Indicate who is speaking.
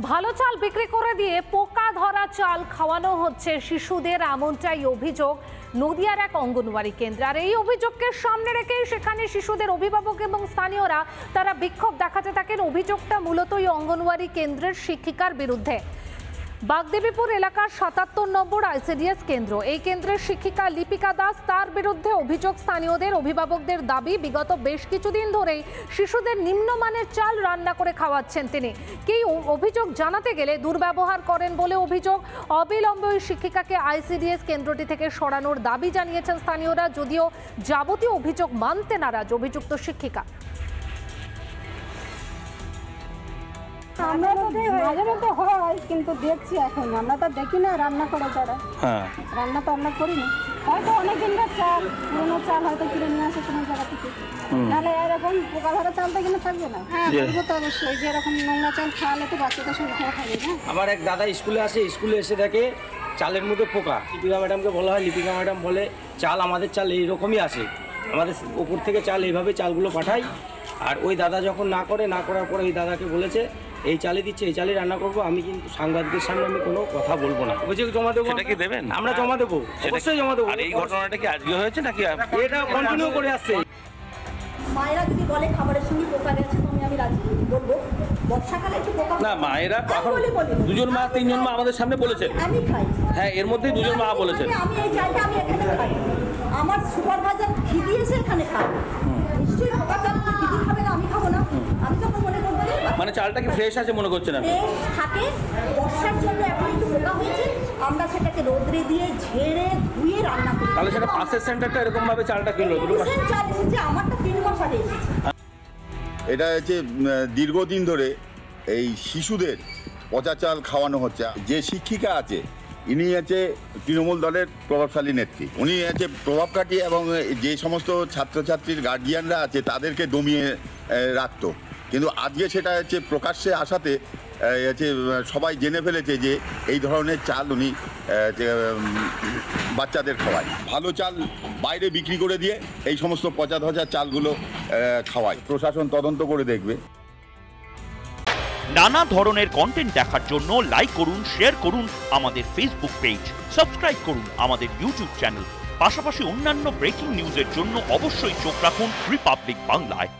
Speaker 1: ভালো চাল বিক্রি করে দিয়ে পোকা ধরা চাল খাওয়ানো হচ্ছে শিশুদের, এমনটাই অভিযোগ নদিয়ার এক অঙ্গনওয়াড়ি কেন্দ্রে। আর এই অভিযোগকে সামনে রেখে সেখানে শিশুদের অভিভাবক এবং স্থানীয়রা তারা বিক্ষোভ দেখাতে থাকেন। অভিযোগটা মূলত এই অঙ্গনওয়াড়ি কেন্দ্রের শিক্ষিকার বিরুদ্ধে। বাগদেবীপুর এলাকার ৭৭ নম্বর আইসিডিএস কেন্দ্র, এই কেন্দ্রের শিক্ষিকা লিপিকা দাস, তার বিরুদ্ধে অভিযোগ স্থানীয়দের। অভিভাবকদের দাবি, বিগত বেশ কিছুদিন ধরেই শিশুদের নিম্নমানের চাল রান্না করে খাওয়াচ্ছেন তিনি। কেউ অভিযোগ জানাতে গেলে দুর্ব্যবহার করেন বলে অভিযোগ। অবিলম্বে ওই শিক্ষিকাকে আইসিডিএস কেন্দ্রটি থেকে সরানোর দাবি জানিয়েছেন স্থানীয়রা, যদিও যাবতীয় অভিযোগ মানতে নারাজ অভিযুক্ত শিক্ষিকা।
Speaker 2: আমরা তো মাঝে মধ্যে হয়, কিন্তু দেখছি এখন আমরা তো দেখি না রান্না করে তারা। রান্না তো আমরা করি না, হয়তো অনেকদিনকার চাল, পুরোনো চাল হয়তো কিনে নিয়ে আসে কোনো জায়গা থেকে, নাহলে এরকম পোকা ধরা চালটা কিনে থাকবে না। হ্যাঁ বলবো তো অবশ্যই, যে এরকম নোংরা চাল খাওয়ালে তো বাচ্চাদের সঙ্গে খাওয়া খাবে না।
Speaker 3: আমার এক দাদা স্কুলে আসে, স্কুলে এসে দেখে চালের মধ্যে পোকা। লিপিকা ম্যাডামকে বলা হয়, লিপিকা ম্যাডাম বলে চাল আমাদের চাল এইরকমই আসে, আমাদের ওপর থেকে চাল এইভাবে চালগুলো পাঠাই। আর ওই দাদা যখন না করার পরে ওই দাদাকে বলেছে এই চালে দিচ্ছে, এই চালে রান্না করবো। আমি কিন্তু সাংবাদিকের সামনে আমি কোনো কথা বলবো না। অভিযোগ জমা দেবো।
Speaker 4: সেটা কি দেবেন?
Speaker 3: আমরা জমা দেবো, অবশ্যই জমা দেবো।
Speaker 4: আর এই ঘটনাটা কি আজকে হয়েছে নাকি
Speaker 3: এটা কন্টিনিউ করে আসছে?
Speaker 5: মায়েরা যদি বলে খাবারের সঙ্গে পোকা গেছে, তো আমি রাজি বলবো। বর্ষাকালে একটু পোকা
Speaker 4: না, মায়েরা এখন দুজন মা তিনজন মা আমাদের সামনে বলেছেন।
Speaker 5: আমি খাই,
Speaker 4: হ্যাঁ, এর মধ্যেই দুজন মা বলেছেন
Speaker 5: আমি এই চালটা আমি এখানে খাই। আমার সুপারভাইজার দিদিয়েছে এখানে খাই, নিশ্চয়ই পোকা চাল দিদি খাবে না, আমি খাবো না। আমি তখন মনে করবো
Speaker 4: মানে চালটা কি ফ্রেশ আছে মনে করছেন আপনি?
Speaker 5: ফ্রেশ থাকে, বর্ষার জন্য এখন একটু পোকা হয়েছে, আমরা সেটাকে রোদ্রে দিয়ে ঝেড়ে ধুয়ে রান্না করি।
Speaker 4: তাহলে সেটা পাশের সেন্টারটা এরকম ভাবে চালটা কিনলো,
Speaker 5: চাল এসেছে, আমারটা 3 মাস আগে এসেছে।
Speaker 6: এটা হচ্ছে দীর্ঘদিন ধরে এই শিশুদের পচা চাল খাওয়ানো হচ্ছে। যে শিক্ষিকা আছে ইনি হচ্ছে তৃণমূল দলের প্রভাবশালী নেত্রী, উনি হচ্ছে প্রভাব কাটিয়ে এবং যে সমস্ত ছাত্রছাত্রীর গার্জিয়ানরা আছে তাদেরকে দমিয়ে রাখতো। কিন্তু আজকে সেটা হচ্ছে প্রকাশ্যে আসাতে হচ্ছে সবাই জেনে ফেলেছে যে এই ধরনের চাল উনি বাচ্চাদের খাওয়ায়। ভালো চাল বাইরে বিক্রি করে দিয়ে এই সমস্ত পচা ধচা চালগুলো খাওয়ায়। প্রশাসন তদন্ত করে দেখবে।
Speaker 7: নানা ধরনের কন্টেন্ট দেখার জন্য লাইক করুন, শেয়ার করুন আমাদের ফেসবুক পেজ, সাবস্ক্রাইব করুন আমাদের ইউটিউব চ্যানেল। পাশাপাশি অন্যান্য ব্রেকিং নিউজের জন্য অবশ্যই চোখ রাখুন রিপাবলিক বাংলায়।